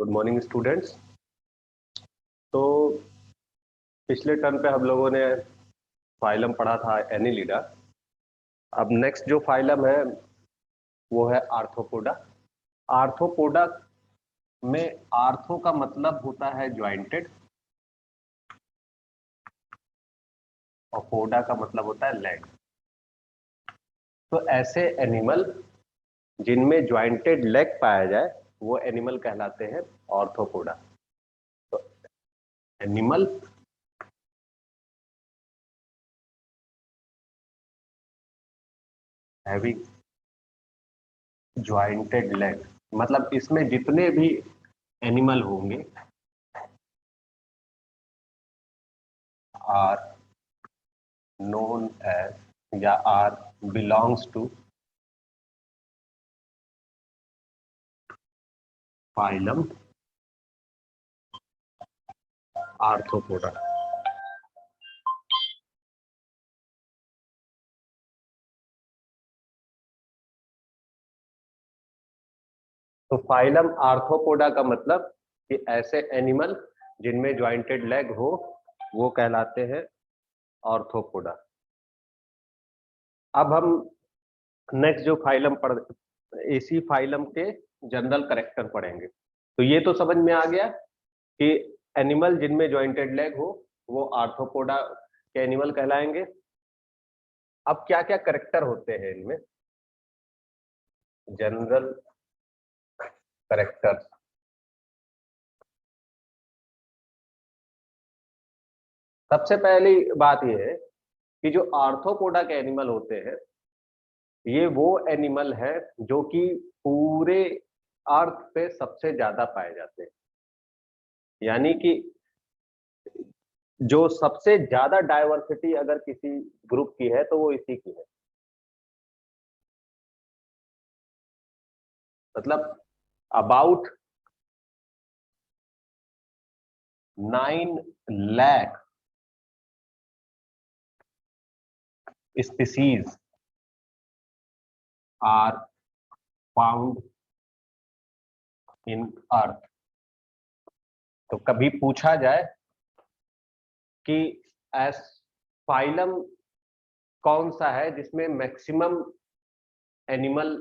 Good morning students. तो पिछले term पे हम लोगों ने फाइलम पढ़ा था एनिलिडा। अब नेक्स्ट जो फाइलम है वो है आर्थ्रोपोडा। आर्थ्रोपोडा में आर्थो का मतलब होता है ज्वाइंटेड और पोडा का मतलब होता है लेग। तो ऐसे एनिमल जिनमें ज्वाइंटेड लेग पाया जाए वो एनिमल कहलाते हैं आर्थ्रोपोडा। तो एनिमल हैविंग ज्वाइंटेड लेग मतलब इसमें जितने भी एनिमल होंगे आर known as या are belongs to phylum Arthropoda। तो फाइलम आर्थ्रोपोडा का मतलब कि ऐसे एनिमल जिनमें ज्वाइंटेड लेग हो वो कहलाते हैं आर्थ्रोपोडा। अब हम नेक्स्ट जो फाइलम पढ़ इसी फाइलम के जनरल कैरेक्टर पढ़ेंगे। तो ये तो समझ में आ गया कि एनिमल जिनमें ज्वाइंटेड लेग हो वो आर्थ्रोपोडा के एनिमल कहलाएंगे। अब क्या क्या कैरेक्टर होते हैं इनमें? General characters. सबसे पहली बात यह है कि जो आर्थ्रोपोडा के एनिमल होते हैं ये वो एनिमल है जो कि पूरे अर्थ पे सबसे ज्यादा पाए जाते हैं। यानी कि जो सबसे ज्यादा डाइवर्सिटी अगर किसी ग्रुप की है तो वो इसी की है। मतलब about 9 lakh species are found in earth. तो कभी पूछा जाए कि एस फाइलम कौन सा है जिसमें मैक्सिमम एनिमल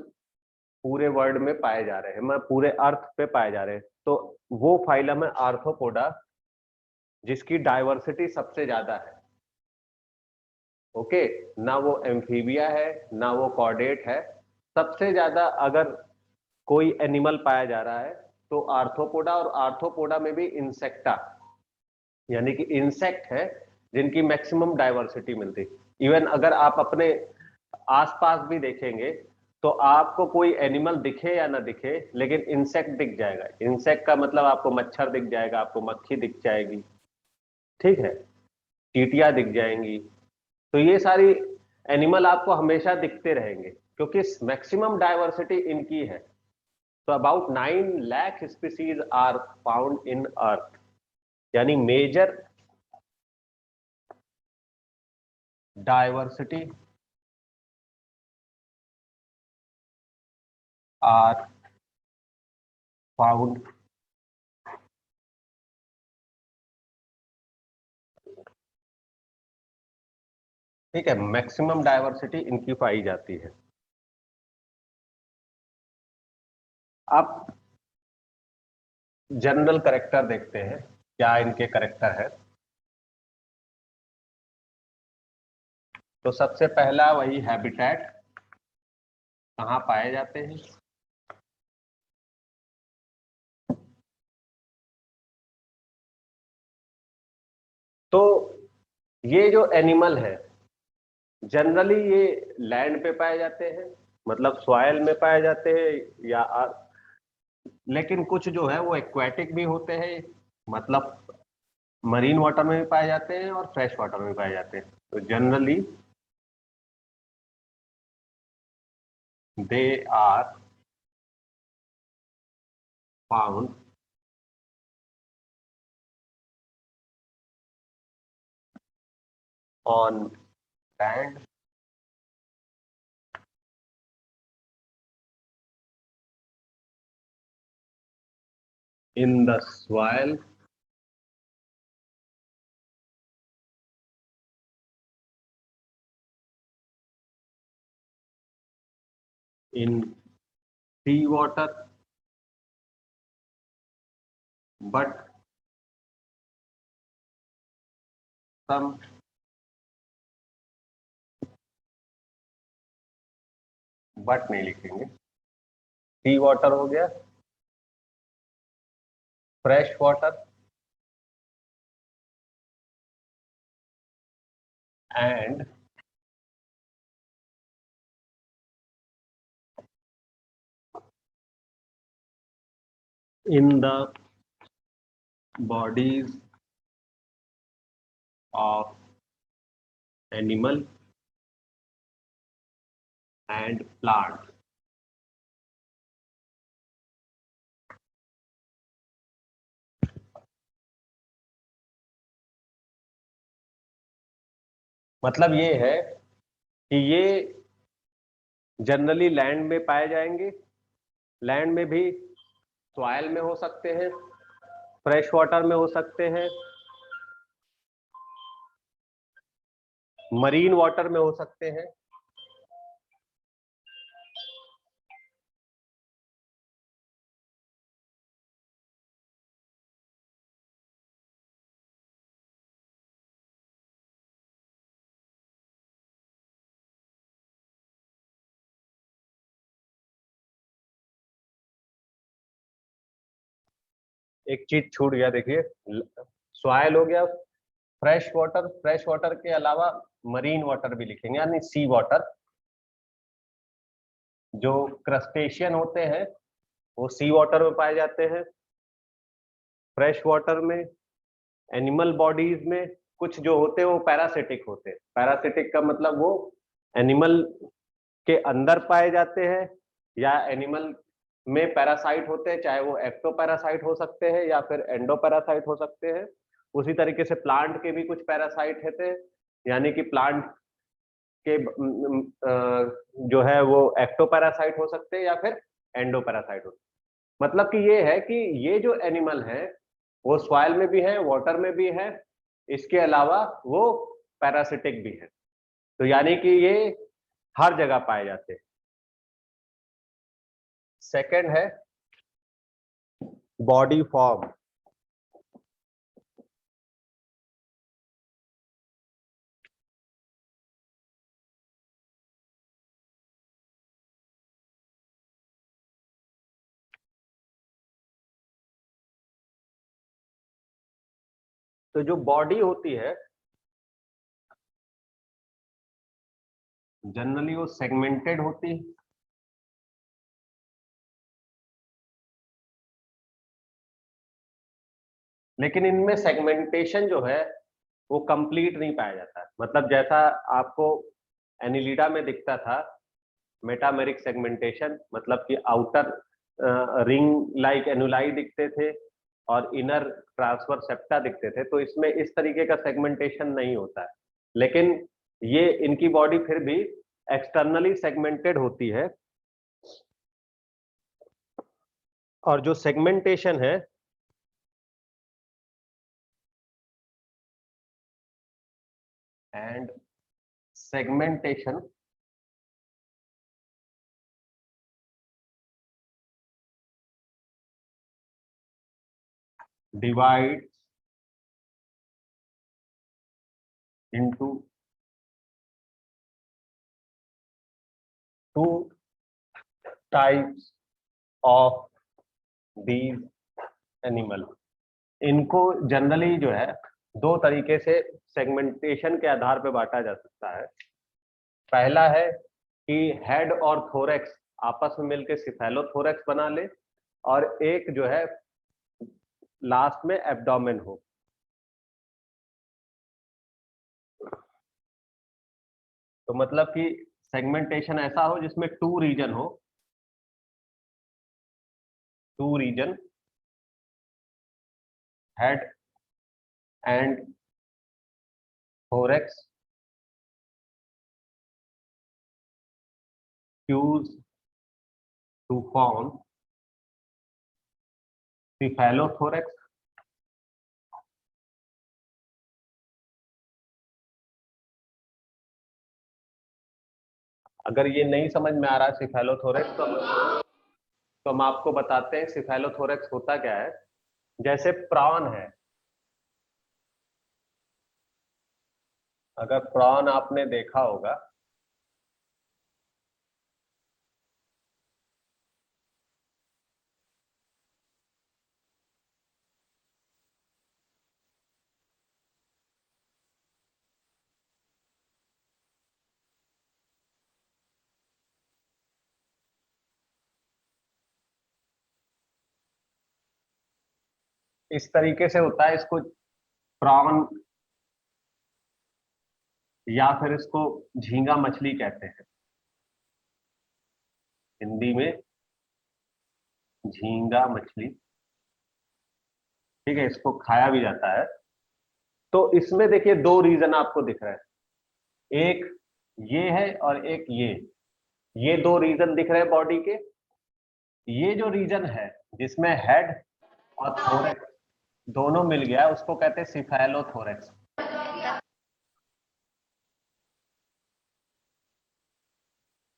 पूरे वर्ल्ड में पाए जा रहे हैं, मैं पूरे अर्थ पे पाए जा रहे हैं, तो वो फाइलम है आर्थ्रोपोडा जिसकी डाइवर्सिटी सबसे ज्यादा है। ओके, ना वो एम्फीबिया है ना वो कॉर्डेट है। सबसे ज्यादा अगर कोई एनिमल पाया जा रहा है तो आर्थ्रोपोडा, और आर्थ्रोपोडा में भी इंसेक्टा यानी कि इंसेक्ट है जिनकी मैक्सिमम डाइवर्सिटी मिलती। इवन अगर आप अपने आसपास भी देखेंगे तो आपको कोई एनिमल दिखे या ना दिखे लेकिन इंसेक्ट दिख जाएगा। इंसेक्ट का मतलब आपको मच्छर दिख जाएगा, आपको मक्खी दिख जाएगी, ठीक है, चींटियां दिख जाएंगी। तो ये सारी एनिमल आपको हमेशा दिखते रहेंगे क्योंकि मैक्सिमम डाइवर्सिटी इनकी है। तो about 9 lakh species are found in earth, यानी मेजर डाइवर्सिटी आर फाउंड ठीक है, मैक्सिमम डाइवर्सिटी इनकी पाई जाती है। अब जनरल करेक्टर देखते हैं क्या इनके करेक्टर है। तो सबसे पहला वही हैबिटेट, कहाँ पाए जाते हैं। तो ये जो एनिमल है जनरली ये लैंड पे पाए जाते हैं, मतलब सॉइल में पाए जाते हैं या लेकिन कुछ जो है वो एक्वाटिक भी होते हैं, मतलब मरीन वाटर में भी पाए जाते हैं और फ्रेश वाटर में भी पाए जाते हैं। तो generally they are found on land in the soil in sea water but some but नहीं लिखेंगे। सी वाटर हो गया, fresh water and in the bodies of animal and plant। मतलब ये है कि ये जनरली लैंड में पाए जाएंगे, लैंड में भी सॉइल में हो सकते हैं, फ्रेश वाटर में हो सकते हैं, मरीन वाटर में हो सकते हैं। एक चीज छूट गया, देखिए, सॉइल हो गया, फ्रेश वाटर के अलावा मरीन वाटर भी लिखेंगे, यानी सी वाटर। जो क्रस्टेशियन होते हैं वो सी वाटर में पाए जाते हैं। फ्रेश वाटर में, एनिमल बॉडीज में कुछ जो होते हैं वो पैरासिटिक होते हैं। पैरासिटिक का मतलब वो एनिमल के अंदर पाए जाते हैं या एनिमल में पैरासाइट होते हैं, चाहे वो एक्टोपैरासाइट हो सकते हैं या फिर एंडोपैरासाइट हो सकते हैं। उसी तरीके से प्लांट के भी कुछ पैरासाइट होते हैं, यानी कि प्लांट के जो है वो एक्टोपैरासाइट हो सकते हैं या फिर एंडोपैरासाइट हो सकते हैं। मतलब कि ये है कि ये जो एनिमल है वो सॉइल में भी है, वाटर में भी है, इसके अलावा वो पैरासिटिक भी है। तो यानी कि ये हर जगह पाए जाते हैं। सेकंड है बॉडी फॉर्म। तो जो बॉडी होती है जनरली वो सेगमेंटेड होती है, लेकिन इनमें सेगमेंटेशन जो है वो कंप्लीट नहीं पाया जाता है। मतलब जैसा आपको एनिलिडा में दिखता था मेटामेरिक सेगमेंटेशन, मतलब कि आउटर रिंग लाइक एनुलाई दिखते थे और इनर ट्रांसफर सेप्टा दिखते थे, तो इसमें इस तरीके का सेगमेंटेशन नहीं होता है। लेकिन ये इनकी बॉडी फिर भी एक्सटर्नली सेगमेंटेड होती है। और जो सेगमेंटेशन है and segmentation divide into two types of these animal। इनको जनरली जो है दो तरीके से सेगमेंटेशन के आधार पर बांटा जा सकता है। पहला है कि हेड और थोरैक्स आपस में मिलकर सिफेलोथोरैक्स बना ले, और एक जो है लास्ट में एब्डोमेन हो। तो मतलब कि सेगमेंटेशन ऐसा हो जिसमें टू रीजन हो, two region, head and thorax fuse to form cephalothorax, अगर ये नहीं समझ में आ रहा सिफेलोथोरेक्स तो हम आपको बताते हैं सिफेलोथोरेक्स होता क्या है। जैसे प्रॉन है, अगर प्रॉन आपने देखा होगा, इस तरीके से होता है। इसको प्रॉन या फिर इसको झींगा मछली कहते हैं, हिंदी में झींगा मछली, ठीक है, इसको खाया भी जाता है। तो इसमें देखिए दो रीजन आपको दिख रहे हैं, एक ये है और एक ये दो रीजन दिख रहे हैं बॉडी के। ये जो रीजन है जिसमें हेड और थोरेक्स दोनों मिल गया उसको कहते हैं सिफेलोथोरेक्स।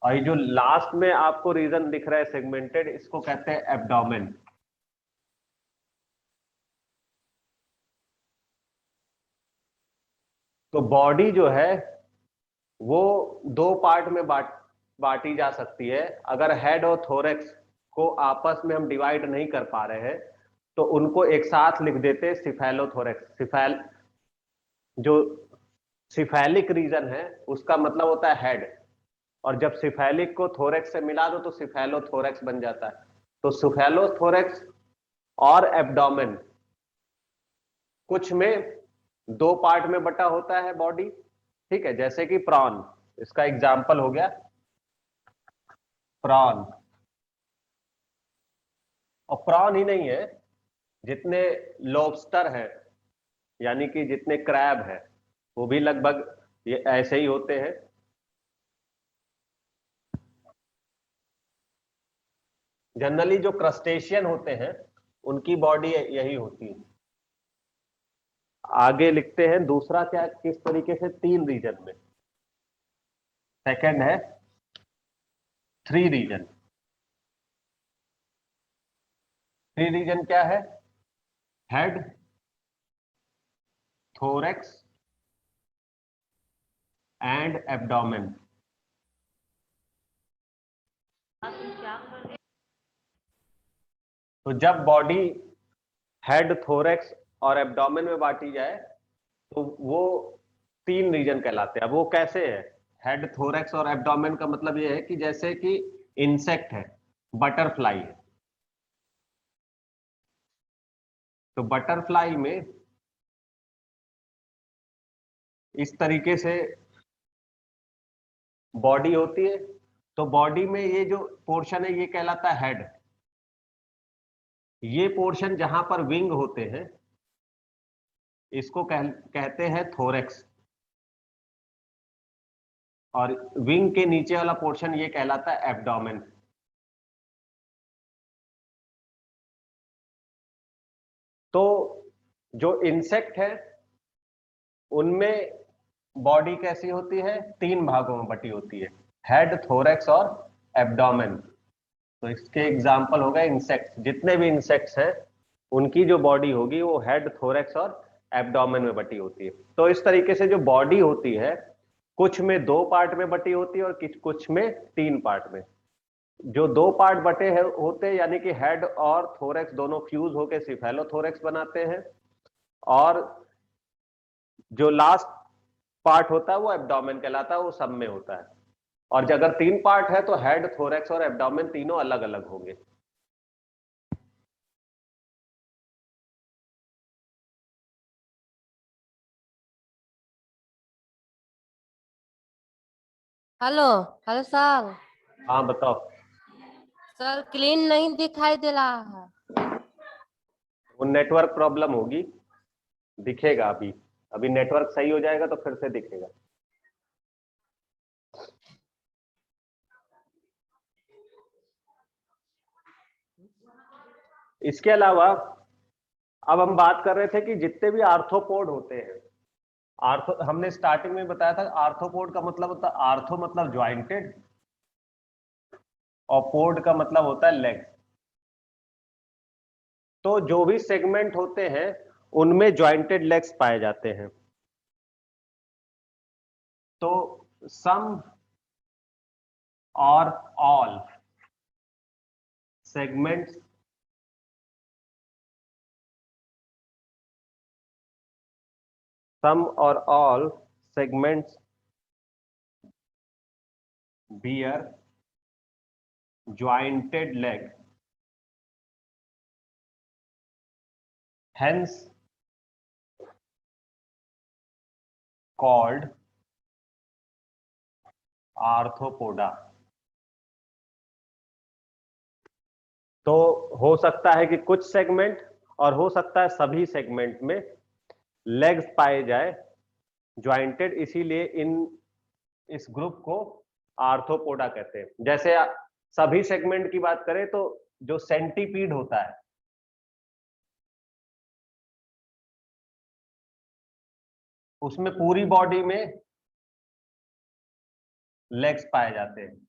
और ये जो लास्ट में आपको रीजन दिख रहा है सेगमेंटेड, इसको कहते हैं एब्डोमेन। तो बॉडी जो है वो दो पार्ट में बांटी जा सकती है। अगर हेड और थोरेक्स को आपस में हम डिवाइड नहीं कर पा रहे हैं तो उनको एक साथ लिख देते हैं सिफेलोथोरेक्स। जो सिफेलिक रीजन है उसका मतलब होता है हेड, और जब सिफेलिक को थोरेक्स से मिला दो तो सिफेलोथोरेक्स बन जाता है। तो सिफेलोथोरेक्स और एब्डोमेन कुछ में दो पार्ट में बटा होता है बॉडी, ठीक है, जैसे कि प्रॉन, इसका एग्जाम्पल हो गया प्रॉन। और प्रॉन ही नहीं है, जितने लॉबस्टर है यानी कि जितने क्रैब है वो भी लगभग ये ऐसे ही होते हैं। जनरली जो क्रस्टेशियन होते हैं उनकी बॉडी यही होती है। आगे लिखते हैं दूसरा क्या, किस तरीके से, तीन रीजन में। सेकंड है थ्री रीजन। थ्री रीजन क्या है? Head, thorax and abdomen. तो जब बॉडी हेड, थोरेक्स और एब्डोमेन में बांटी जाए तो वो तीन रीजन कहलाते हैं। अब वो कैसे है? हेड, थोरेक्स और एब्डोमेन का मतलब ये है कि जैसे कि इंसेक्ट है, बटरफ्लाई है, तो बटरफ्लाई में इस तरीके से बॉडी होती है। तो बॉडी में ये जो पोर्शन है ये कहलाता है हेड। ये पोर्शन जहां पर विंग होते हैं इसको कहते हैं थोरेक्स, और विंग के नीचे वाला पोर्शन ये कहलाता है एब्डोमेन। तो जो इंसेक्ट है उनमें बॉडी कैसी होती है? तीन भागों में बटी होती है, हेड, थोरेक्स और एब्डोमेन। तो इसके एग्जाम्पल हो गए इंसेक्ट्स। जितने भी इंसेक्ट्स हैं उनकी जो बॉडी होगी वो हेड, थोरेक्स और एब्डोमेन में बटी होती है। तो इस तरीके से जो बॉडी होती है कुछ में दो पार्ट में बटी होती है और कुछ में तीन पार्ट में। जो दो पार्ट बटे हैं होते हैं यानी कि हेड और थोरेक्स दोनों फ्यूज होकर सिफेलोथोरेक्स बनाते हैं, और जो लास्ट पार्ट होता है वो एब्डोमेन कहलाता है, वो सब में होता है। और अगर तीन पार्ट है तो हेड, थोरेक्स और एब्डोमेन तीनों अलग अलग होंगे। हेलो। Hello sir. हाँ बताओ। सर क्लीन नहीं दिखाई दे रहा है। वो नेटवर्क प्रॉब्लम होगी, दिखेगा अभी। अभी नेटवर्क सही हो जाएगा तो फिर से दिखेगा। इसके अलावा अब हम बात कर रहे थे कि जितने भी आर्थ्रोपोड होते हैं, हमने स्टार्टिंग में बताया था आर्थ्रोपोड का मतलब होता है, आर्थो मतलब ज्वाइंटेड और पोड का मतलब होता है लेग। तो जो भी सेगमेंट होते हैं उनमें ज्वाइंटेड लेग्स पाए जाते हैं। तो सम और all segments some or all segments bear jointed leg, hence called arthropoda. तो हो सकता है कि कुछ सेगमेंट और हो सकता है सभी सेगमेंट में लेग्स पाए जाए ज्वाइंटेड, इसीलिए इस ग्रुप को आर्थ्रोपोडा कहते हैं। जैसे सभी सेगमेंट की बात करें तो जो सेंटीपीड होता है उसमें पूरी बॉडी में लेग्स पाए जाते हैं।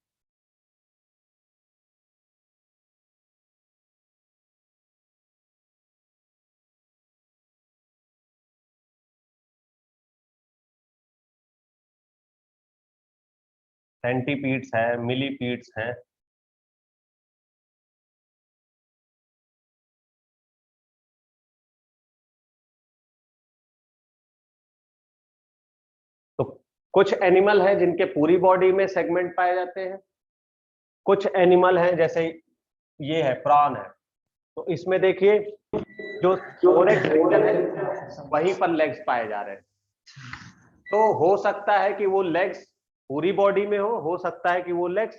सेंटीपीड्स है, मिलीपीड्स हैं। तो कुछ एनिमल है जिनके पूरी बॉडी में सेगमेंट पाए जाते हैं, कुछ एनिमल हैं जैसे ये है प्रॉन है, तो इसमें देखिए जो थोरेक्स रीजन है वहीं पर लेग्स पाए जा रहे हैं। तो हो सकता है कि वो लेग्स पूरी बॉडी में हो सकता है कि वो लेग्स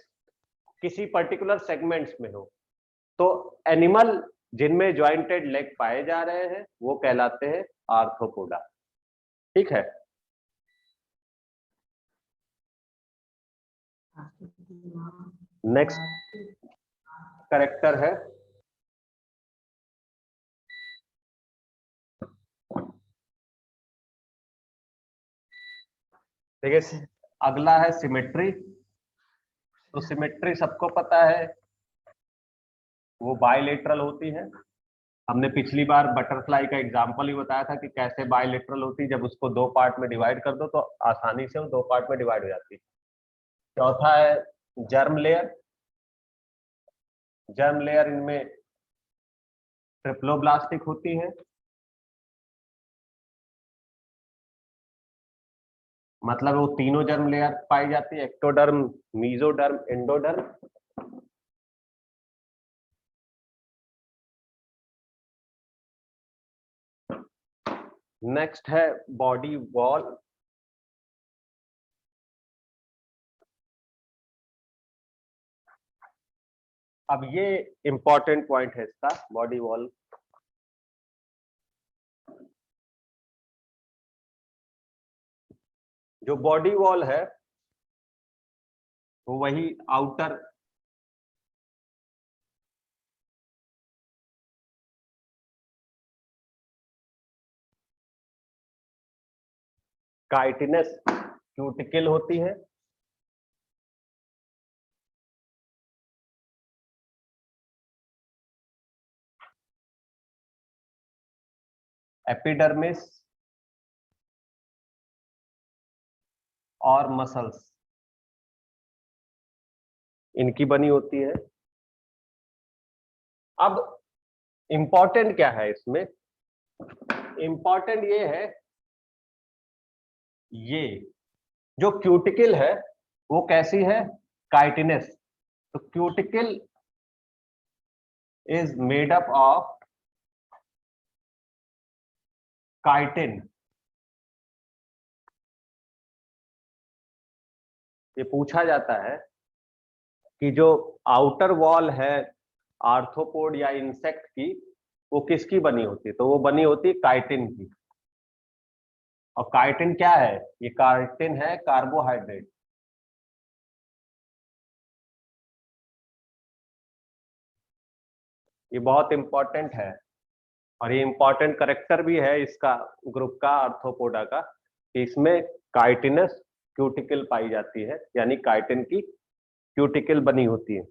किसी पर्टिकुलर सेगमेंट्स में हो। तो एनिमल जिनमें ज्वाइंटेड लेग पाए जा रहे हैं वो कहलाते हैं आर्थ्रोपोडा। ठीक है। नेक्स्ट कैरेक्टर है देखिए, अगला है सिमेट्री। तो सिमेट्री सबको पता है वो बायलेटरल होती है। हमने पिछली बार बटरफ्लाई का एग्जांपल ही बताया था कि कैसे बायलेटरल होती है, जब उसको दो पार्ट में डिवाइड कर दो तो आसानी से वो दो पार्ट में डिवाइड हो जाती है। चौथा है जर्म लेयर। जर्म लेयर इनमें ट्रिप्लोब्लास्टिक होती है, मतलब वो तीनों जर्म लेयर पाई जाती है, एक्टोडर्म, मीजोडर्म, एंडोडर्म। नेक्स्ट है बॉडी वॉल। अब ये इंपॉर्टेंट पॉइंट है इसका, बॉडी वॉल। जो बॉडी वॉल है वो वही आउटर काइटिनस क्यूटिकल होती है, एपिडर्मिस और मसल्स इनकी बनी होती है। अब इंपॉर्टेंट क्या है इसमें? इंपॉर्टेंट ये है, ये जो क्यूटिकल है वो कैसी है? काइटिनस। तो cuticle is made up of chitin. ये पूछा जाता है कि जो आउटर वॉल है आर्थ्रोपोड या इंसेक्ट की वो किसकी बनी होती है? तो वो बनी होती है काइटिन की। और काइटिन क्या है? ये काइटिन है कार्बोहाइड्रेट। ये बहुत इंपॉर्टेंट है और ये इंपॉर्टेंट करेक्टर भी है इसका, ग्रुप का, आर्थ्रोपोडा का, कि इसमें काइटिनस क्यूटिकल पाई जाती है, यानी काइटिन की क्यूटिकल बनी होती है।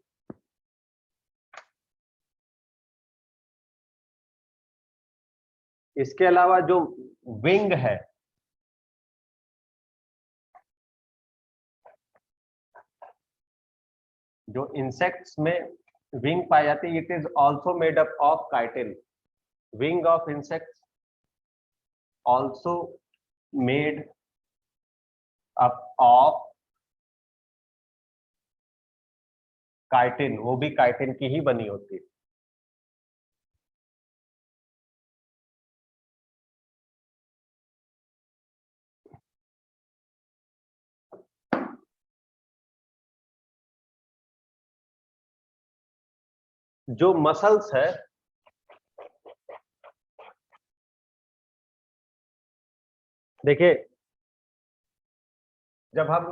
इसके अलावा जो विंग है, जो इंसेक्ट्स में विंग पाई जाती है, it is also made up of chitin. Wing of insects also made up of chitin, वो भी काइटिन की ही बनी होती है। जो मसल्स है, देखिए जब हम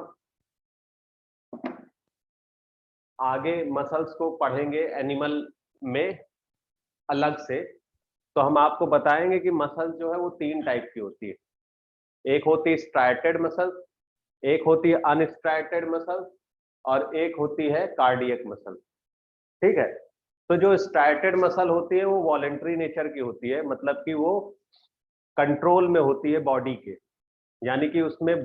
आगे मसल्स को पढ़ेंगे एनिमल में अलग से, तो हम आपको बताएंगे कि मसल जो है वो 3 टाइप की होती है। एक होती है स्ट्राइटेड मसल, एक होती है अनस्ट्राइटेड मसल, और एक होती है कार्डियक मसल। ठीक है, तो जो स्ट्राइटेड मसल होती है वो वॉलेंट्री नेचर की होती है, मतलब कि वो कंट्रोल में होती है बॉडी के, यानी कि उसमें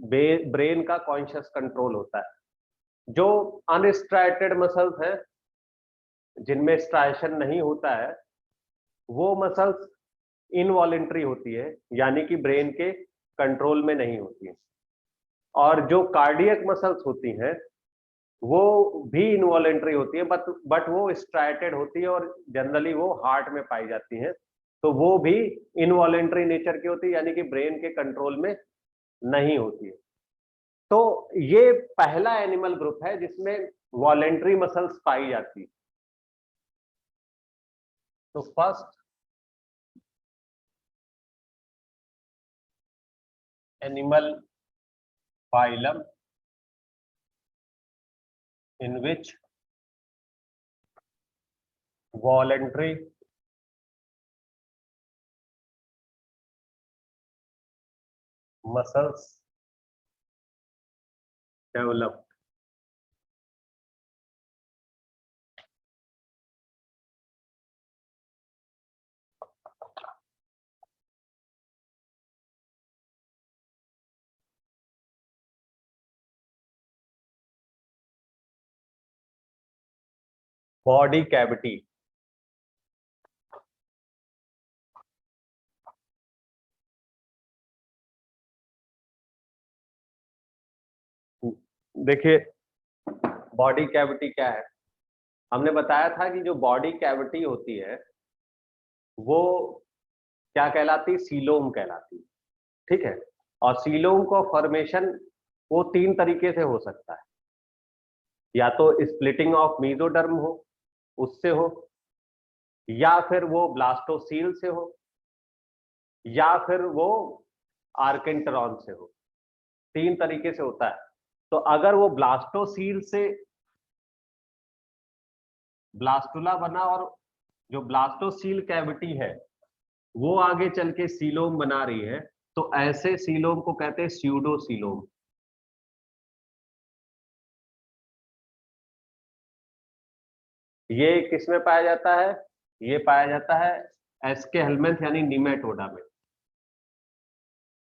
ब्रेन का कॉन्शियस कंट्रोल होता है। जो अनस्ट्राइटेड मसल्स हैं, जिनमें स्ट्राइशन नहीं होता है, वो मसल्स इनवॉलेंट्री होती है, यानी कि ब्रेन के कंट्रोल में नहीं होती है। और जो कार्डियक मसल्स होती हैं वो भी इनवॉलेंट्री होती है, बट वो स्ट्राइटेड होती है और जनरली वो हार्ट में पाई जाती हैं, तो वो भी इनवॉलेंट्री नेचर की होती है, यानी कि ब्रेन के कंट्रोल में नहीं होती है। तो ये पहला एनिमल ग्रुप है जिसमें वॉलेंट्री मसल्स पाई जाती है। तो first animal phylum in which voluntary muscles develop। Body cavity, देखिए बॉडी कैविटी क्या है। हमने बताया था कि जो बॉडी कैविटी होती है वो क्या कहलाती, सीलोम कहलाती। ठीक है, और सीलोम को फॉर्मेशन वो 3 तरीके से हो सकता है, या तो स्प्लिटिंग ऑफ मीजोडर्म हो, उससे हो, या फिर वो ब्लास्टोसील से हो, या फिर वो आर्केंटरॉन से हो। 3 तरीके से होता है। तो अगर वो ब्लास्टोसील से ब्लास्टुला बना और जो ब्लास्टोसील कैविटी है वो आगे चल के सीलोम बना रही है, तो ऐसे सीलोम को कहते हैं स्यूडोसीलोम। ये किसमें पाया जाता है? ये पाया जाता है एस्के हेलमिंथ यानी निमेटोडा में।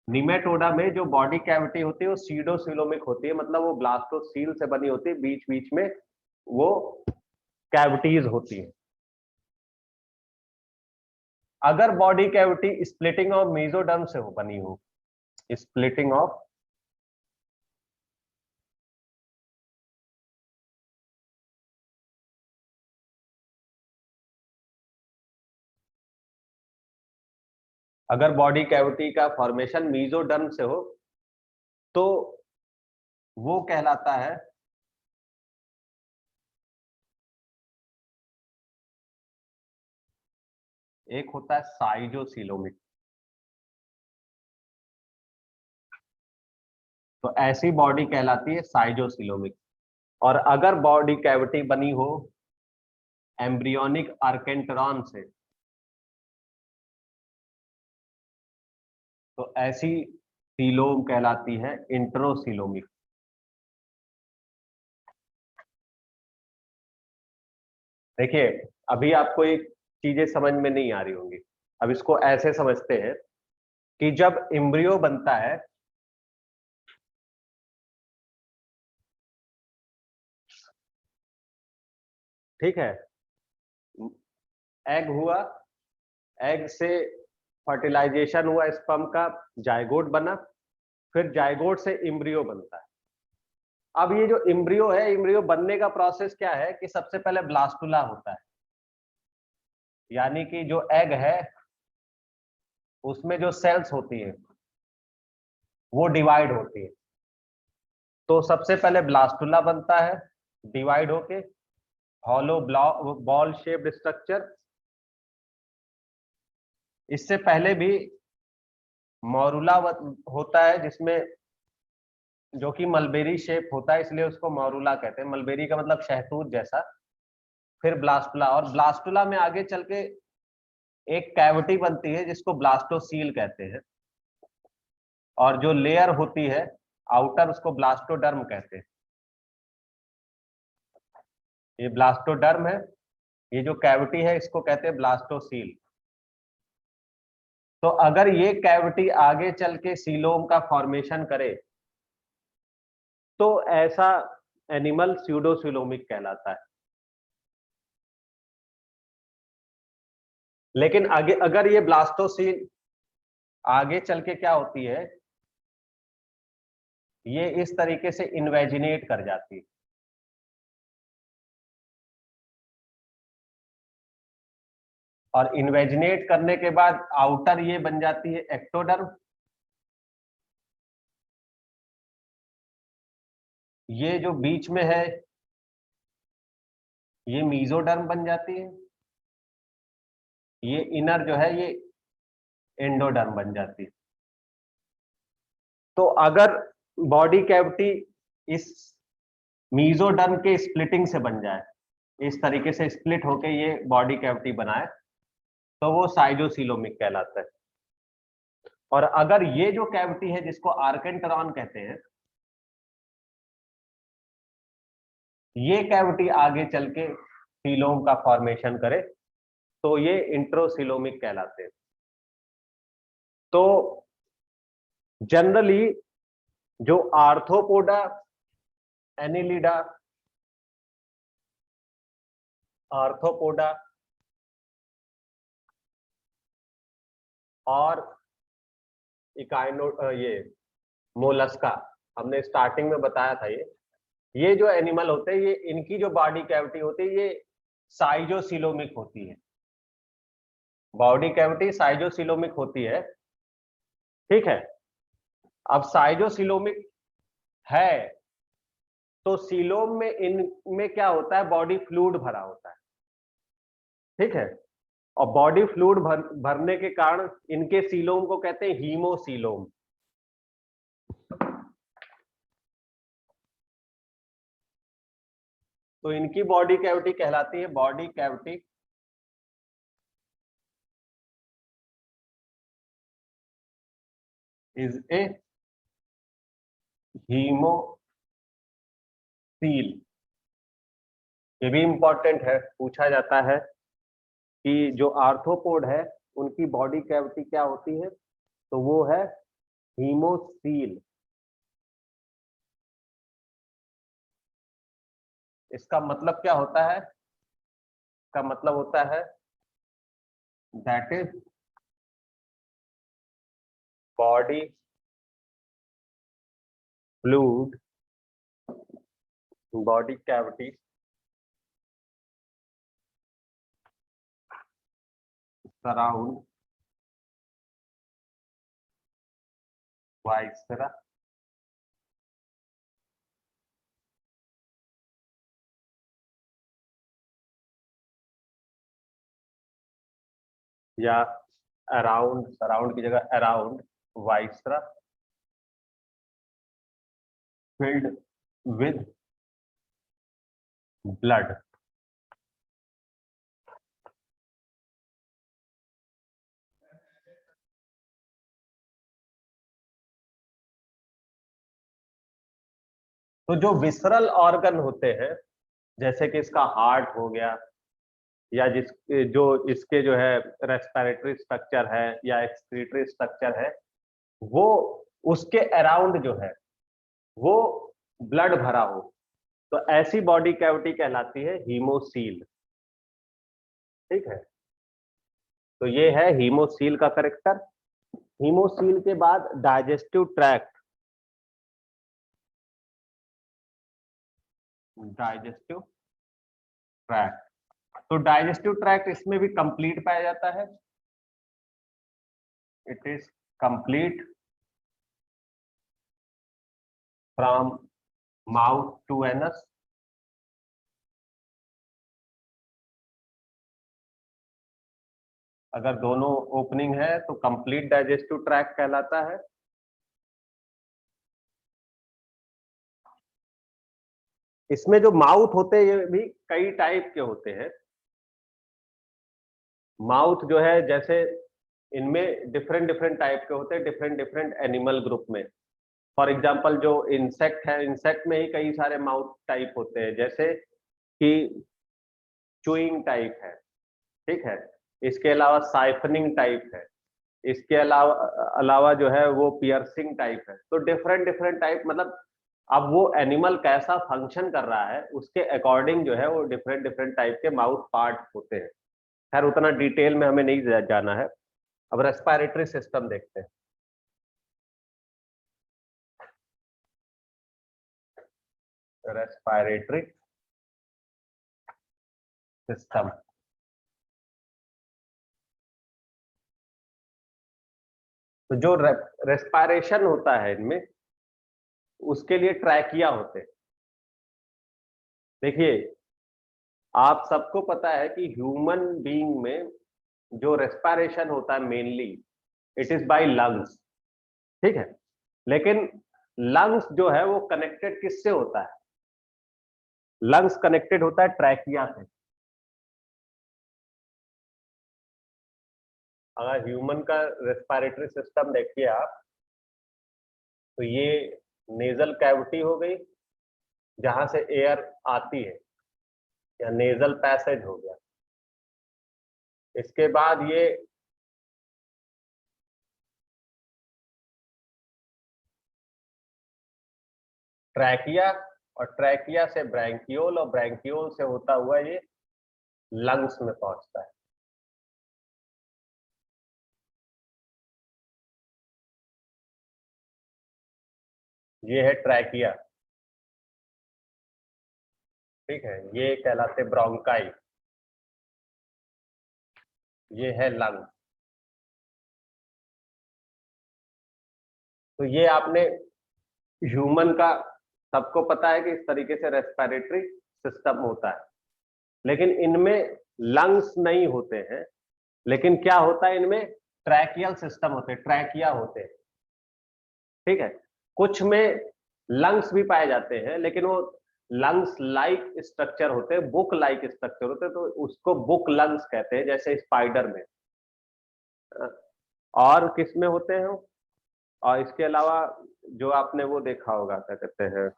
निमेटोडा में जो बॉडी कैविटी होती है वो सीडोसिलोमिक होती है, मतलब वो ब्लास्टोसील से बनी होती है, बीच बीच में वो कैविटीज होती है। अगर body cavity splitting of mesoderm से हो बनी हो, स्प्लिटिंग ऑफ अगर बॉडी कैविटी का फॉर्मेशन मेसोडर्म से हो तो वो कहलाता है एक होता है साइजोसिलोमिक। तो ऐसी बॉडी कहलाती है साइजोसिलोमिक। और अगर बॉडी कैविटी बनी हो एम्ब्रियोनिक आर्केंटरॉन से, तो ऐसी सीलोम कहलाती है इंट्रोसीलोमिक। देखिए अभी आपको एक चीजें समझ में नहीं आ रही होंगी, अब इसको ऐसे समझते हैं कि जब एम्ब्रियो बनता है, ठीक है, एग हुआ, एग से फर्टिलाइजेशन हुआ स्पर्म का, जायगोट बना, फिर जायगोट से एम्ब्रियो बनता है। अब ये जो एम्ब्रियो है, एम्ब्रियो बनने का प्रोसेस क्या है कि सबसे पहले ब्लास्टुला होता है, यानी कि जो एग है उसमें जो सेल्स होती है वो डिवाइड होती है। तो सबसे पहले ब्लास्टुला बनता है डिवाइड होके, हॉलो बॉल शेप्ड स्ट्रक्चर। इससे पहले भी मॉरुला होता है, जिसमें जो कि मलबेरी शेप होता है, इसलिए उसको मॉरुला कहते हैं, मलबेरी का मतलब शहतूत जैसा। फिर ब्लास्टुला, और ब्लास्टुला में आगे चल के एक कैविटी बनती है जिसको ब्लास्टोसील कहते हैं, और जो लेयर होती है आउटर उसको ब्लास्टोडर्म कहते हैं। ये ब्लास्टोडर्म है, ये जो कैविटी है इसको कहते हैं ब्लास्टोसील। तो अगर ये कैविटी आगे चल के सीलोम का फॉर्मेशन करे तो ऐसा एनिमल स्यूडोसीलोमिक कहलाता है। लेकिन आगे अगर ये ब्लास्टोसील आगे चल के क्या होती है, ये इस तरीके से इन्वेजिनेट कर जाती है, और इन्वेजिनेट करने के बाद आउटर ये बन जाती है एक्टोडर्म। ये जो बीच में है ये मीजोडर्म बन जाती है, ये इनर जो है ये एंडोडर्म बन जाती है। तो अगर बॉडी कैविटी इस मीजोडर्म के स्प्लिटिंग से बन जाए, इस तरीके से स्प्लिट होके ये बॉडी कैविटी बनाए, तो वो साइजोसीलोमिक कहलाता है। और अगर ये जो कैविटी है जिसको आर्केंटरॉन कहते हैं, ये कैविटी आगे चल के सीलोम का फॉर्मेशन करे तो ये इंट्रोसीलोमिक कहलाते हैं। तो जनरली जो आर्थ्रोपोडा, एनिलिडा, आर्थ्रोपोडा और इकाइनो ये मोलस्का, हमने स्टार्टिंग में बताया था, ये जो एनिमल होते हैं, ये इनकी जो बॉडी कैविटी होती है ये साइजोसीलोमिक होती है। बॉडी कैविटी साइजोसीलोमिक होती है, ठीक है। अब साइजोसीलोमिक है तो सीलोम में इनमें क्या होता है, बॉडी फ्लूइड भरा होता है, ठीक है। और बॉडी फ्लूइड भरने के कारण इनके सीलोम को कहते हैं हीमोसीलोम। तो इनकी बॉडी कैविटी कहलाती है body cavity is a haemocoel. ये भी इंपॉर्टेंट है, पूछा जाता है कि जो आर्थ्रोपोड है उनकी बॉडी कैविटी क्या होती है, तो वो है हीमोसील। इसका मतलब क्या होता है, का मतलब होता है that is body fluid, body cavity surround viscera या अराउंड, सराउंड की जगह around viscera filled with blood. तो जो विसरल ऑर्गन होते हैं, जैसे कि इसका हार्ट हो गया, या जो इसके जो है रेस्पिरेटरी स्ट्रक्चर है या एक्सक्रीटरी स्ट्रक्चर है, वो उसके अराउंड जो है वो ब्लड भरा हो, तो ऐसी बॉडी कैविटी कहलाती है हीमोसील। ठीक है, तो ये है हीमोसील का करेक्टर। हीमोसील के बाद डाइजेस्टिव ट्रैक्ट। डाइजेस्टिव ट्रैक्ट, तो डाइजेस्टिव ट्रैक्ट इसमें भी कंप्लीट पाया जाता है। It is complete from mouth to anus. अगर दोनों ओपनिंग है तो कंप्लीट डाइजेस्टिव ट्रैक्ट कहलाता है। इसमें जो माउथ होते हैं ये भी कई टाइप के होते हैं। माउथ जो है, जैसे इनमें डिफरेंट डिफरेंट टाइप के होते हैं, डिफरेंट डिफरेंट एनिमल ग्रुप में। फॉर एग्जांपल जो इंसेक्ट है, इंसेक्ट में ही कई सारे माउथ टाइप होते हैं, जैसे कि चूइंग टाइप है, ठीक है। इसके अलावा साइफनिंग टाइप है, इसके अलावा अलावा जो है वो पियर्सिंग टाइप है। तो डिफरेंट डिफरेंट टाइप, मतलब अब वो एनिमल कैसा फंक्शन कर रहा है उसके अकॉर्डिंग जो है वो डिफरेंट डिफरेंट टाइप के माउथ पार्ट होते हैं। खैर उतना डिटेल में हमें नहीं जाना है। अब रेस्पिरेटरी सिस्टम देखते हैं। रेस्पिरेटरी सिस्टम, तो जो रेस्पिरेशन होता है इनमें, उसके लिए ट्रैकिया होते हैं। देखिए, आप सबको पता है कि ह्यूमन बीइंग में जो रेस्पिरेशन होता है mainly it is by lungs, ठीक है। लेकिन लंग्स जो है वो कनेक्टेड किससे होता है? लंग्स कनेक्टेड होता है ट्रैकिया से। अगर ह्यूमन का रेस्पिरेटरी सिस्टम देखिए आप, तो ये नेजल कैविटी हो गई जहां से एयर आती है, या नेजल पैसेज हो गया। इसके बाद ये ट्रैकिया, और ट्रैकिया से ब्रैंकियोल, और ब्रैंकियोल से होता हुआ ये लंग्स में पहुंचता है। ये है ट्रैकिया, ठीक है। ये कहलाते ब्रोंकाई। ये है लंग। तो ये आपने ह्यूमन का, सबको पता है कि इस तरीके से रेस्पिरेटरी सिस्टम होता है। लेकिन इनमें लंग्स नहीं होते हैं, लेकिन क्या होता है इनमें? ट्रैकियल सिस्टम होते हैं, ट्रैकिया होते हैं, ठीक है। कुछ में लंग्स भी पाए जाते हैं, लेकिन वो लंग्स लाइक स्ट्रक्चर होते हैं, बुक लाइक स्ट्रक्चर होते हैं, तो उसको बुक लंग्स कहते हैं, जैसे स्पाइडर में। और किस में होते हैं? और इसके अलावा जो आपने वो देखा होगा, क्या कहते हैं,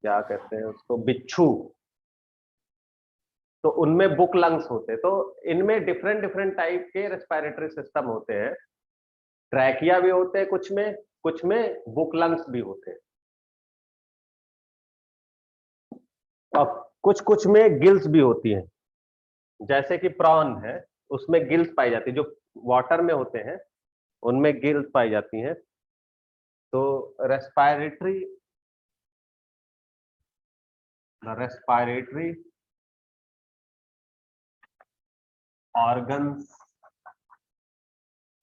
क्या कहते हैं उसको, बिच्छू, तो उनमें बुक लंग्स होते हैं। तो इनमें डिफरेंट डिफरेंट टाइप के रेस्पिरेटरी सिस्टम होते हैं। ट्रैकिया भी होते हैं कुछ में बुक लंग्स भी होते हैं, और कुछ कुछ में गिल्स भी होती हैं। जैसे कि प्रॉन है, उसमें गिल्स पाई जाती है, जो वाटर में होते हैं उनमें गिल्स पाई जाती हैं। तो respiratory respiratory organs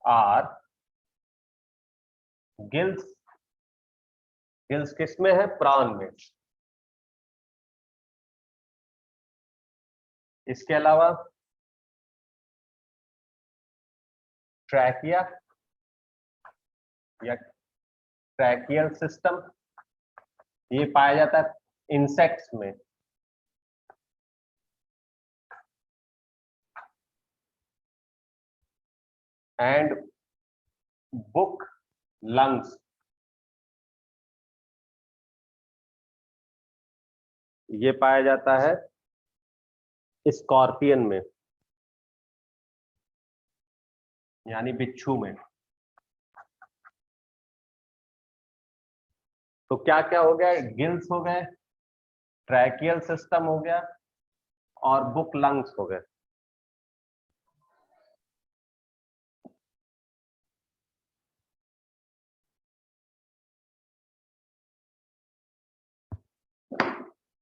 are gills. Gills किसमें है? प्रॉन में। इसके अलावा ट्रैकिया या ट्रैकियल सिस्टम, ये पाया जाता है इंसेक्ट्स में। एंड बुक लंग्स, ये पाया जाता है स्कॉर्पियन में, यानी बिच्छू में। तो क्या क्या हो गया, गिल्स हो गए, ट्रैकियल सिस्टम हो गया और बुक लंग्स हो गए।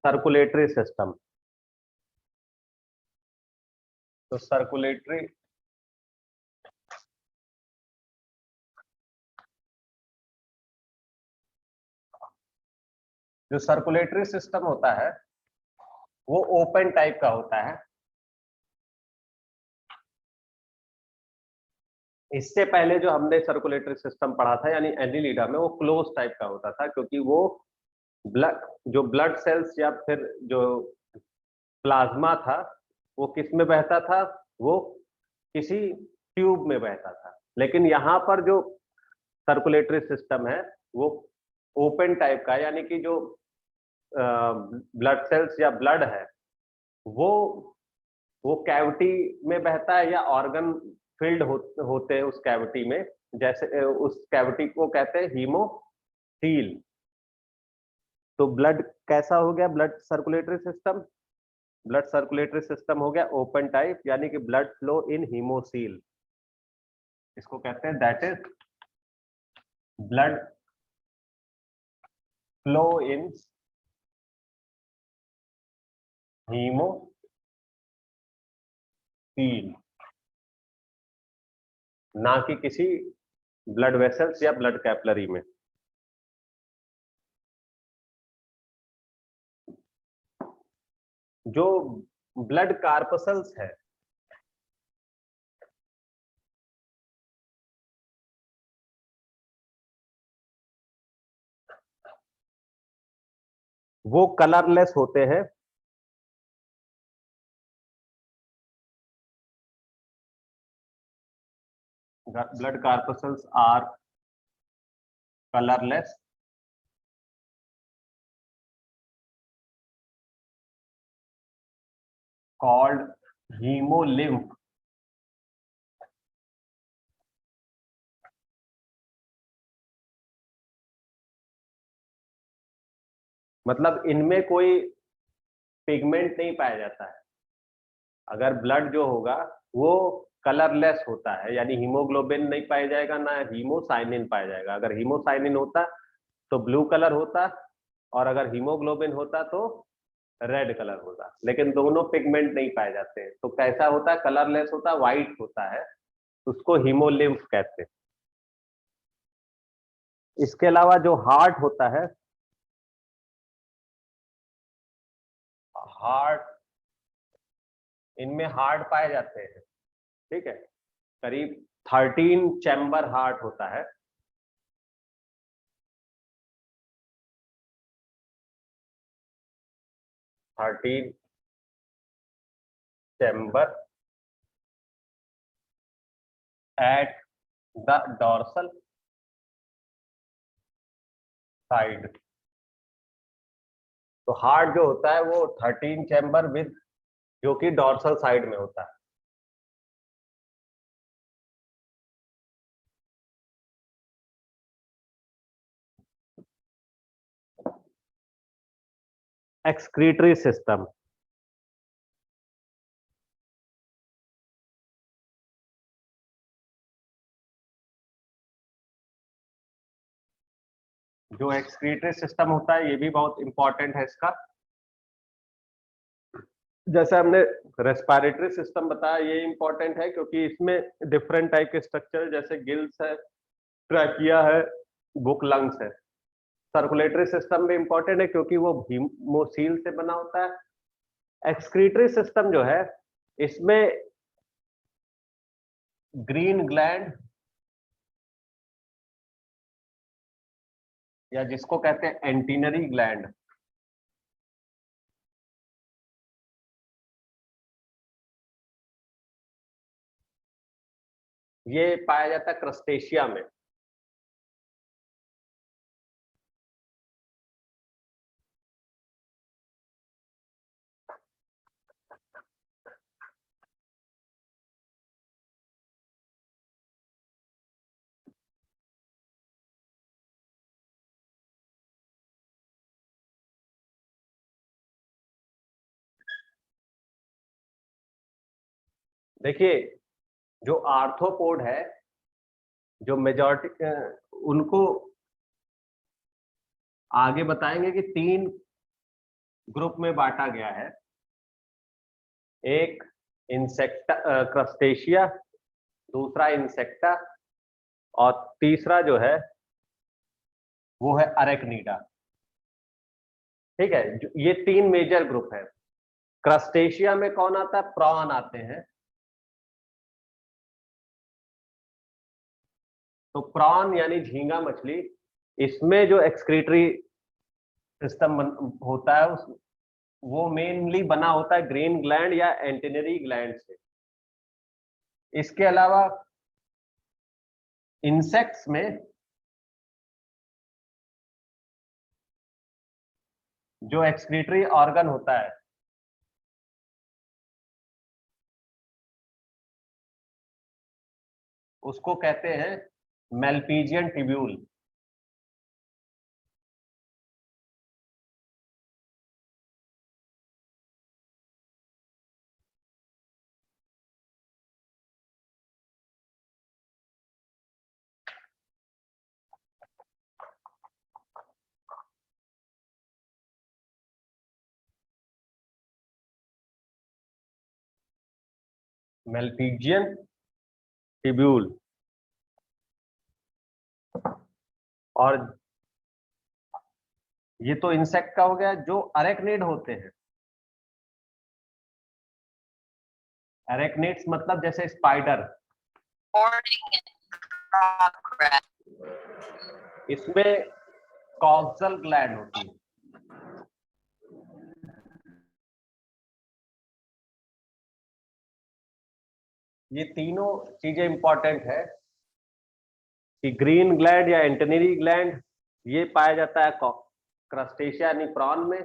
सर्कुलेटरी सिस्टम, तो सर्कुलेटरी जो सर्कुलेटरी सिस्टम होता है वो ओपन टाइप का होता है। इससे पहले जो हमने सर्कुलेटरी सिस्टम पढ़ा था यानी एनिलिडा में, वो क्लोज टाइप का होता था, क्योंकि वो ब्लड सेल्स या फिर जो प्लाज्मा था वो किस में बहता था, वो किसी ट्यूब में बहता था। लेकिन यहाँ पर जो सर्कुलेटरी सिस्टम है वो ओपन टाइप का, यानी कि जो ब्लड सेल्स या ब्लड है वो कैविटी में बहता है या ऑर्गन फिल्ड होते हैं उस कैविटी में। जैसे उस कैविटी को कहते हैं हीमोसील। तो ब्लड कैसा हो गया, blood circulatory system? Blood circulatory system हो गया ओपन टाइप, यानी कि ब्लड फ्लो इन हीमोसील, इसको कहते हैं that is blood flow in haemocoel, ना कि किसी ब्लड वेसल्स या ब्लड कैपिलरी में। जो ब्लड कार्पसल्स है वो कलरलेस होते हैं। Blood corpuscles are colourless called hemolymph। मतलब इनमें कोई पिगमेंट नहीं पाया जाता है। अगर ब्लड जो होगा वो कलरलेस होता है, यानी हीमोग्लोबिन नहीं पाया जाएगा, ना हीमोसाइनिन पाया जाएगा। अगर हीमोसाइनिन होता तो ब्लू कलर होता, और अगर हीमोग्लोबिन होता तो रेड कलर होता। लेकिन दोनों पिगमेंट नहीं पाए जाते हैं, तो कैसा होता है, कलरलेस होता है, व्हाइट होता है, उसको हीमोलिम्फ कहते हैं। इसके अलावा जो हार्ट होता है, हार्ट, इनमें हार्ट पाए जाते हैं, ठीक है। करीब 13 चैम्बर हार्ट होता है। 13 chamber at the dorsal side. तो हार्ट जो होता है वो 13 चैम्बर विद, जो कि डॉर्सल साइड में होता है। एक्सक्रीटरी सिस्टम, जो एक्सक्रीटरी सिस्टम होता है ये भी बहुत इंपॉर्टेंट है इसका। जैसे हमने रेस्पिरेटरी सिस्टम बताया, ये इंपॉर्टेंट है क्योंकि इसमें डिफरेंट टाइप के स्ट्रक्चर, जैसे गिल्स है, ट्रैकिया है, बुक लंग्स है। सर्कुलेटरी सिस्टम भी इंपॉर्टेंट है क्योंकि वो हीमोसील से बना होता है। एक्सक्रीटरी सिस्टम जो है इसमें ग्रीन ग्लैंड, या जिसको कहते हैं एंटीनरी ग्लैंड, ये पाया जाता है क्रस्टेशिया में। देखिए जो आर्थ्रोपोड है, जो मेजॉरिटी उनको आगे बताएंगे कि 3 ग्रुप में बांटा गया है। एक इंसेक्टा क्रस्टेशिया, दूसरा इंसेक्टा और तीसरा जो है वो है अरेक्निडा। ठीक है, ये 3 मेजर ग्रुप है। क्रस्टेशिया में कौन आता है? प्रॉन आते हैं। तो प्रॉन यानी झींगा मछली, इसमें जो एक्सक्रीटरी सिस्टम होता है वो मेनली बना होता है ग्रीन ग्लैंड या एंटेनरी ग्लैंड से। इसके अलावा इंसेक्ट्स में जो एक्सक्रीटरी ऑर्गन होता है उसको कहते हैं मेल्पीजियन ट्यूब्यूल। मेल्पीजियन ट्यूब्यूल। और ये तो इंसेक्ट का हो गया। जो अरेक्निड होते हैं, अरेक्निड्स मतलब जैसे स्पाइडर, इसमें कॉक्सल ग्लैंड होती है। ये तीनों चीजें इंपॉर्टेंट है कि ग्रीन ग्लैंड या एंटेनरी ग्लैंड ये पाया जाता है क्रस्टेशिया यानी प्रॉन में।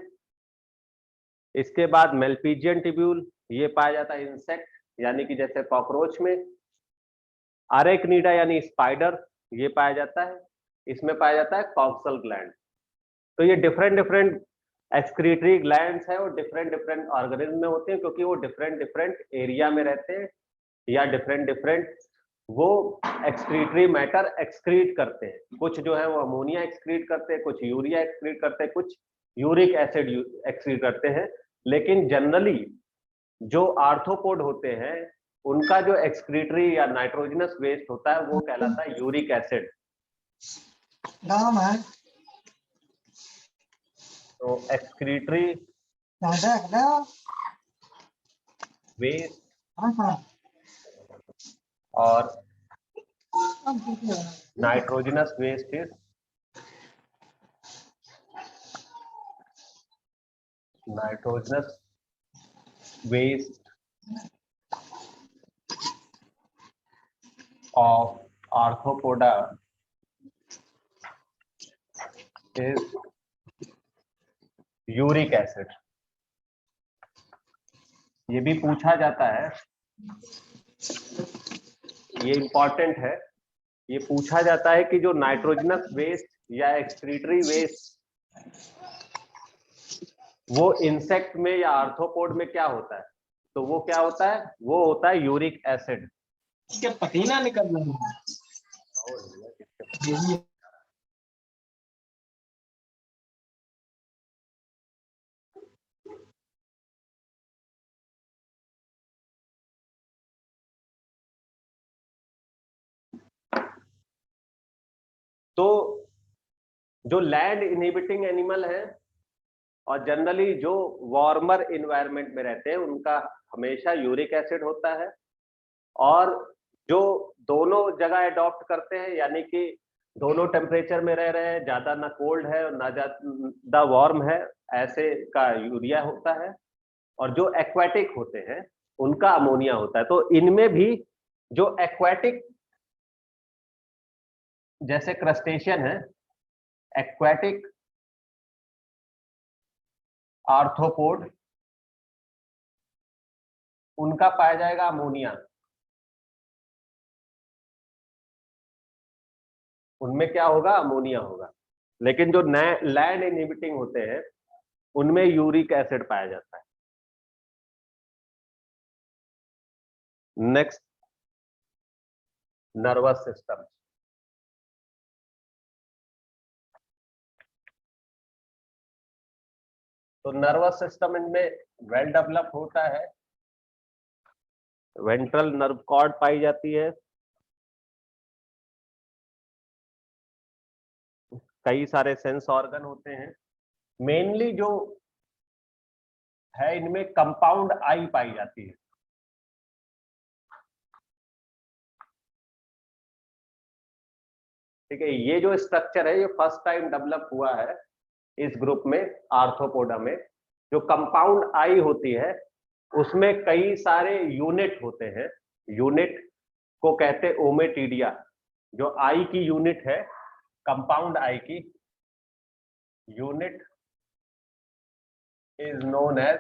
इसके बाद मेल्पीजियन ट्यूब्यूल ये पाया जाता है इंसेक्ट यानी कि जैसे कॉकरोच में। अरेक्निडा यानी स्पाइडर ये पाया जाता है, इसमें पाया जाता है कॉक्सल ग्लैंड। तो ये डिफरेंट डिफरेंट एक्सक्रीटरी ग्लैंड्स है और डिफरेंट डिफरेंट ऑर्गेनिज्म में होते हैं, क्योंकि वो डिफरेंट डिफरेंट एरिया में रहते हैं या डिफरेंट डिफरेंट वो एक्सक्रीटरी मैटर एक्सक्रीट करते हैं। कुछ जो है वो अमोनिया एक्सक्रीट करते हैं, कुछ यूरिया एक्सक्रीट करते हैं, कुछ यूरिक एसिड एक्सक्रीट करते हैं। लेकिन जनरली जो आर्थ्रोपोड होते हैं उनका जो एक्सक्रीटरी या नाइट्रोजनस वेस्ट होता है वो कहलाता है यूरिक एसिड। नाम है तो एक्सक्रीटरी वेस्ट और nitrogenous waste is nitrogenous waste of arthropoda is uric acid. ये भी पूछा जाता है, ये इंपॉर्टेंट है। ये पूछा जाता है कि जो नाइट्रोजनस वेस्ट या एक्सक्रीटरी वेस्ट वो इंसेक्ट में या आर्थ्रोपोड में क्या होता है? तो वो क्या होता है? वो होता है यूरिक एसिड। इसके पसीना निकल रहा है। तो जो लैंड इनहिबिटिंग एनिमल है और जनरली जो वार्मर इन्वायरमेंट में रहते हैं उनका हमेशा यूरिक एसिड होता है। और जो दोनों जगह अडॉप्ट करते हैं यानी कि दोनों टेम्परेचर में रह रहे हैं, ज्यादा ना कोल्ड है और ना ज्यादा वार्म है, ऐसे का यूरिया होता है। और जो एक्वाटिक होते हैं उनका अमोनिया होता है। तो इनमें भी जो एक्वाटिक जैसे क्रस्टेशियन है, एक्वाटिक आर्थ्रोपोड, उनका पाया जाएगा अमोनिया। उनमें क्या होगा? अमोनिया होगा। लेकिन जो लैंड इनहिबिटिंग होते हैं उनमें यूरिक एसिड पाया जाता है। Next, nervous system. तो नर्वस सिस्टम इनमें वेल डेवलप होता है, वेंट्रल नर्व कॉर्ड पाई जाती है, कई सारे सेंस ऑर्गन होते हैं। मेनली जो है इनमें कंपाउंड आई पाई जाती है। ठीक है, ये जो स्ट्रक्चर है ये फर्स्ट टाइम डेवलप हुआ है इस ग्रुप में, आर्थ्रोपोडा में। जो कंपाउंड आई होती है उसमें कई सारे यूनिट होते हैं। यूनिट को कहते हैं ओमेटिडिया। जो आई की यूनिट है, कंपाउंड आई की unit is known as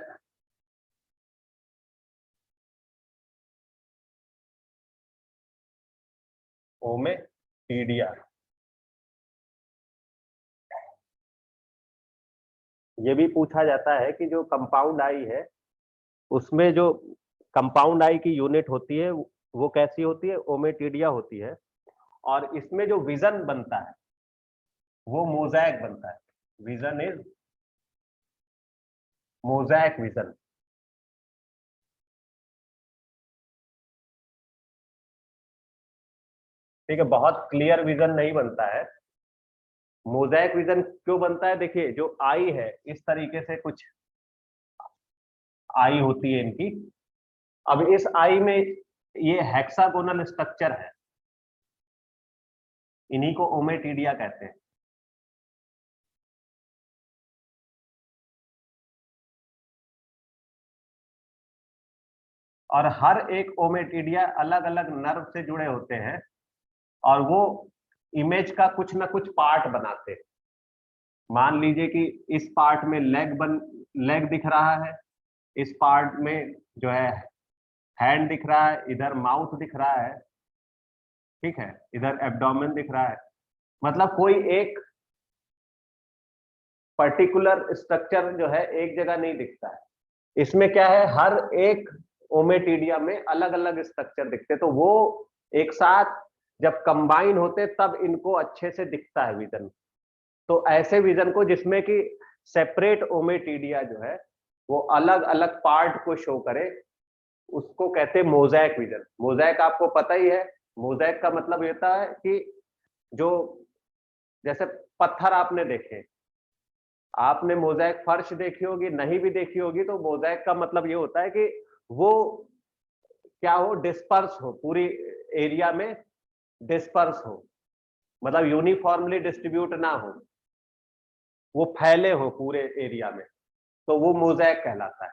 ommatidia. ये भी पूछा जाता है कि जो कंपाउंड आई है उसमें जो कंपाउंड आई की यूनिट होती है वो कैसी होती है, ओमेटिडिया होती है। और इसमें जो विजन बनता है वो मोज़ैक बनता है। Vision is mosaic vision. ठीक है, बहुत क्लियर विजन नहीं बनता है। मोज़ैक विजन क्यों बनता है, देखिए जो आई है इस तरीके से कुछ आई होती है इनकी। अब इस आई में ये हेक्सागोनल स्ट्रक्चर है, इन्हीं को ओमेटिडिया कहते हैं। और हर एक ओमेटिडिया अलग अलग नर्व से जुड़े होते हैं और वो इमेज का कुछ ना कुछ पार्ट बनाते हैं। मान लीजिए कि इस पार्ट में लेग दिख रहा है, इस पार्ट में जो है हैंड दिख रहा है, इधर माउथ दिख रहा है, ठीक है, इधर एब्डोमेन दिख रहा है। मतलब कोई एक पर्टिकुलर स्ट्रक्चर जो है एक जगह नहीं दिखता है। इसमें क्या है, हर एक ओमेटिडिया में अलग अलग स्ट्रक्चर दिखते, तो वो एक साथ जब कंबाइन होते तब इनको अच्छे से दिखता है विजन। तो ऐसे विजन को जिसमें कि सेपरेट ओमेटिडिया जो है वो अलग अलग पार्ट को शो करे, उसको कहते हैं मोज़ैक विजन। मोज़ैक आपको पता ही है, मोज़ैक का मतलब ये होता है कि जो जैसे पत्थर आपने देखे, आपने मोज़ैक फर्श देखी होगी, नहीं भी देखी होगी, तो मोज़ैक का मतलब ये होता है कि वो क्या हो, डिस्पर्स हो, पूरी एरिया में डिस्पर्स हो, मतलब यूनिफॉर्मली डिस्ट्रीब्यूट ना हो, वो फैले हो पूरे एरिया में, तो वो मोज़ैक कहलाता है।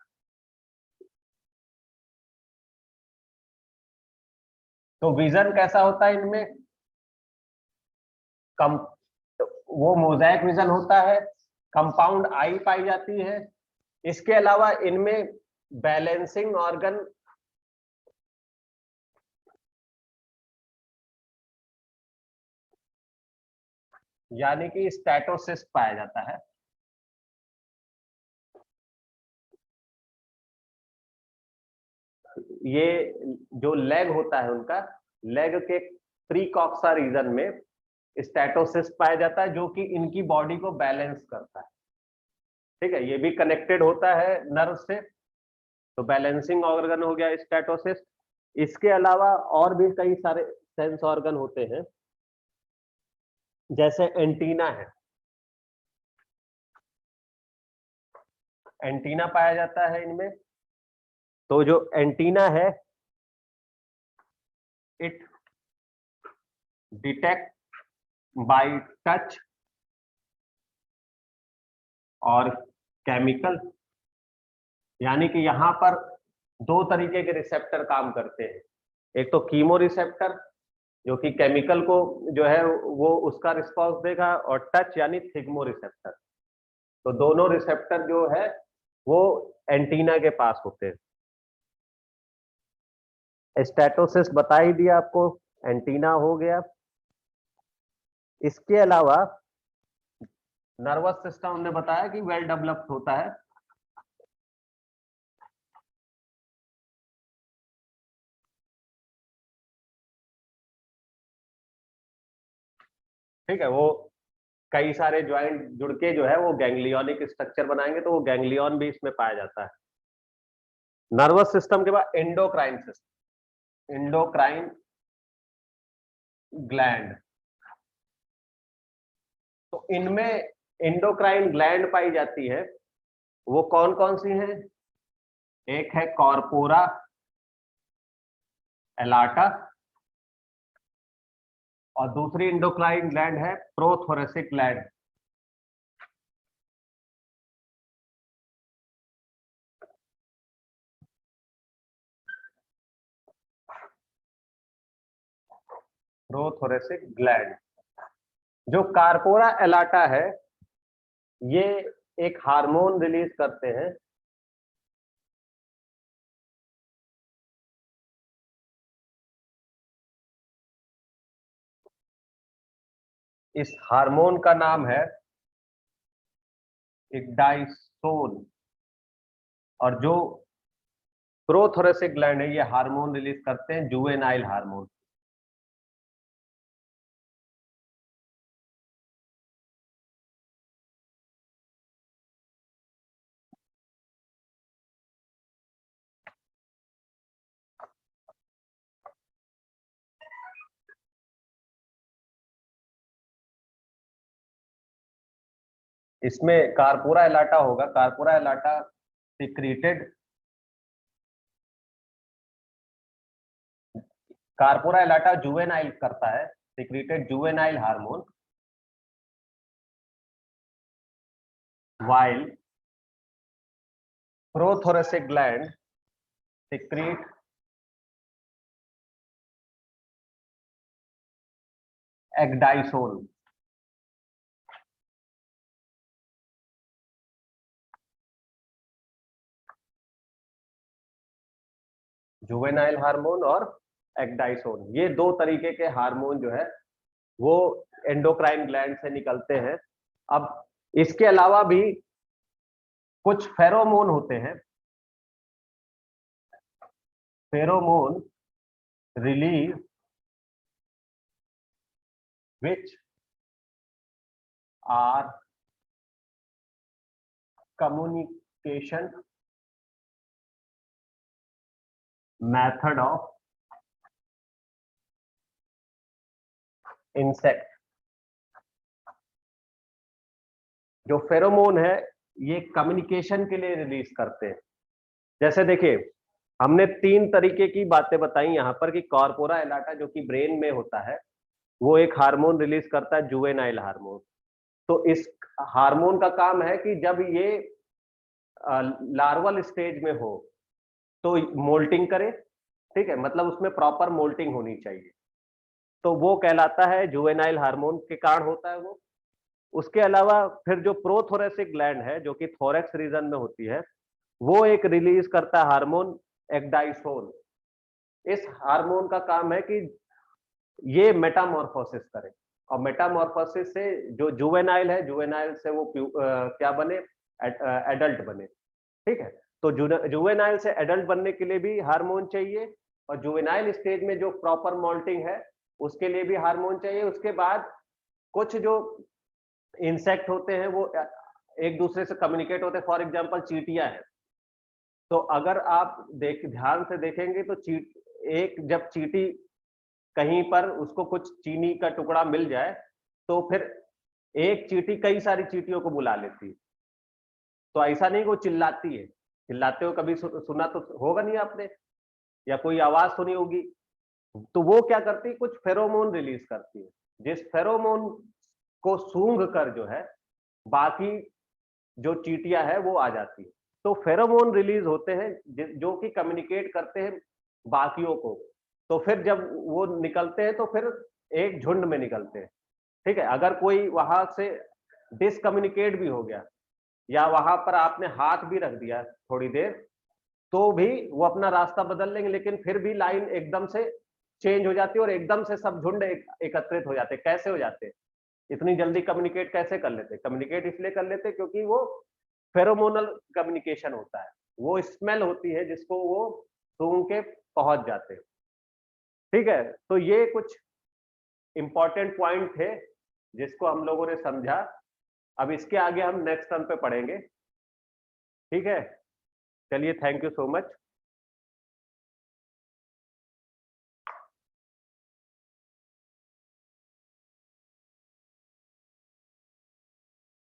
तो विजन कैसा होता है इनमें, कम वो मोज़ैक विजन होता है, कंपाउंड आई पाई जाती है। इसके अलावा इनमें बैलेंसिंग ऑर्गन यानी कि स्टैटोसिस्ट पाया जाता है। ये जो लेग होता है उनका, लेग के प्रीकॉक्सा रीजन में स्टैटोसिस्ट पाया जाता है, जो कि इनकी बॉडी को बैलेंस करता है। ठीक है, ये भी कनेक्टेड होता है नर्व से, तो बैलेंसिंग ऑर्गन हो गया स्टैटोसिस्ट। इसके अलावा और भी कई सारे सेंस ऑर्गन होते हैं, जैसे एंटीना है, एंटीना पाया जाता है इनमें। तो जो एंटीना है, इट डिटेक्ट बाय टच और केमिकल, यानी कि यहां पर दो तरीके के रिसेप्टर काम करते हैं। एक तो कीमो रिसेप्टर जो कि केमिकल को जो है वो उसका रिस्पॉन्स देगा, और टच यानी थिग्मो रिसेप्टर। तो दोनों रिसेप्टर जो है वो एंटीना के पास होते हैं। स्टैटोसिस्ट बता ही दिया आपको, एंटीना हो गया। इसके अलावा नर्वस सिस्टम हमने बताया कि वेल डेवलप्ड होता है। ठीक है, वो कई सारे ज्वाइंट जुड़ के जो है वो गैंग्लियोनिक स्ट्रक्चर बनाएंगे, तो वो गैंग्लियन भी इसमें पाया जाता है। नर्वस सिस्टम के बाद एंडोक्राइन सिस्टम, एंडोक्राइन ग्लैंड। तो इनमें एंडोक्राइन ग्लैंड पाई जाती है, वो कौन कौन सी हैं? एक है कॉर्पोरा एलाटा और दूसरी एंडोक्राइन ग्लैंड है प्रोथोरेसिक ग्लैंड। Prothoracic gland. जो कार्पोरा एलाटा है ये एक हार्मोन रिलीज करते हैं, इस हार्मोन का नाम है इग्डाइसोन। और जो प्रोथोरेसिक ग्लैंड है ये हार्मोन रिलीज करते हैं जुवेनाइल हार्मोन। इसमें कार्पोरा एलाटा होगा, कार्पोरा एलाटा सिक्रीटेड, कार्पोरा एलाटा जुवेनाइल करता है, secreted juvenile hormone, while prothoracic gland secrete ecdysone। Juvenile hormone और एक्डाइसोन, ये दो तरीके के हार्मोन जो है वो एंडोक्राइन ग्लैंड से निकलते हैं। अब इसके अलावा भी कुछ फेरोमोन होते हैं, pheromone release which are communication method of insect। जो फेरोमोन है ये कम्युनिकेशन के लिए रिलीज करते हैं। जैसे देखिए हमने तीन तरीके की बातें बताई यहाँ पर कि कॉर्पोरा एलाटा जो कि ब्रेन में होता है वो एक हार्मोन रिलीज करता है जुवेनाइल हार्मोन। तो इस हार्मोन का काम है कि जब ये लार्वल स्टेज में हो तो मोल्टिंग करे, ठीक है, मतलब उसमें प्रॉपर मोल्टिंग होनी चाहिए, तो वो कहलाता है जुवेनाइल हार्मोन के कारण होता है वो। उसके अलावा फिर जो प्रोथोरेसिक ग्लैंड है जो कि थोरेक्स रीजन में होती है वो एक रिलीज करता है हार्मोन एक्डाइसोन। इस हार्मोन का काम है कि ये मेटामॉर्फोसिस करे और मेटामॉर्फोसिस से जो जुवेनाइल है जुवेनाइल से वो क्या बने, एडल्ट बने, ठीक है। तो जुवेनाइल से एडल्ट बनने के लिए भी हार्मोन चाहिए और जुवेनाइल स्टेज में जो प्रॉपर मोल्टिंग है उसके लिए भी हार्मोन चाहिए। उसके बाद कुछ जो इंसेक्ट होते हैं वो एक दूसरे से कम्युनिकेट होते हैं, फॉर एग्जांपल चींटियां हैं। तो अगर आप ध्यान से देखेंगे तो एक जब चींटी कहीं पर उसको कुछ चीनी का टुकड़ा मिल जाए तो फिर एक चींटी कई सारी चींटियों को बुला लेती है। तो ऐसा नहीं कि वो चिल्लाती है, चिल्लाते हो कभी सुना तो होगा नहीं आपने, या कोई आवाज सुनी होगी। तो वो क्या करती है, कुछ फेरोमोन रिलीज करती है, जिस फेरोमोन को सूंघ कर जो है बाकी जो चींटियां है वो आ जाती है। तो फेरोमोन रिलीज होते हैं जो कि कम्युनिकेट करते हैं बाकियों को। तो फिर जब वो निकलते हैं तो फिर एक झुंड में निकलते हैं, ठीक है। अगर कोई वहां से डिसकम्युनिकेट भी हो गया या वहां पर आपने हाथ भी रख दिया थोड़ी देर तो भी वो अपना रास्ता बदल लेंगे, लेकिन फिर भी लाइन एकदम से चेंज हो जाती है और एकदम से सब झुंड एकत्रित हो जाते हैं। कैसे हो जाते हैं, इतनी जल्दी कम्युनिकेट कैसे कर लेते? कम्युनिकेट इसलिए कर लेते क्योंकि वो फेरोमोनल कम्युनिकेशन होता है, वो स्मेल होती है जिसको वो सूंघ के पहुंच जाते हैं, ठीक है। तो ये कुछ इंपॉर्टेंट पॉइंट थे जिसको हम लोगों ने समझा। अब इसके आगे हम नेक्स्ट टर्म पे पढ़ेंगे, ठीक है। चलिए, थैंक यू सो मच।